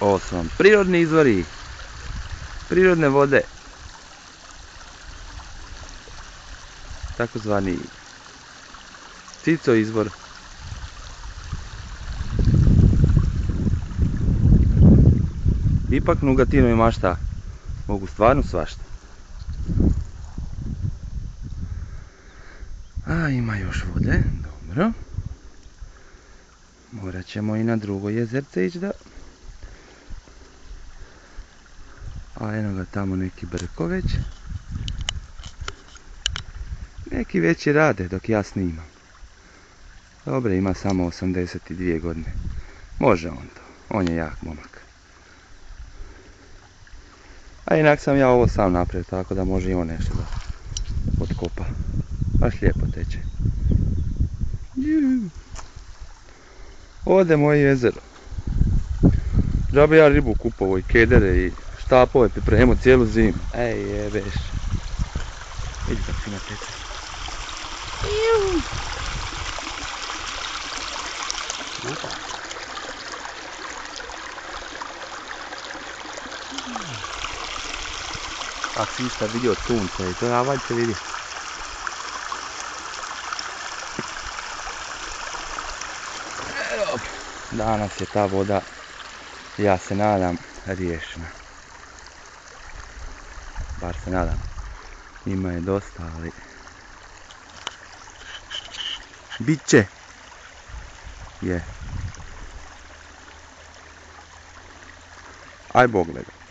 Ovo su vam prirodni izvori, prirodne vode, takozvani Cico izvor. Ipak Nugatinovi mašta mogu stvarno svašta. A ima još vode, dobro. Morat ćemo i na drugo jezerce ići da... A eno ga tamo neki brko već. Neki veći rade dok ja snimam. Dobre, ima samo 82 godine. Može on to, on je jak momak. A inak sam ja ovo sam napravio, tako da može i on nešto da potkopa. Baš lijepo teče. Ode moje jezero. Džabe ja ribu kupovo i kedere i štapove pripremio cijelu zimu. Ej jebeš. Vidi kako fina teče. Upa. A si sta vidio sunce i to ja valjce vidio. Danas je ta voda, ja se nadam, riješena. Bar se nadam. Ima je dosta, ali... Biće! Je. Aj Bog gleda.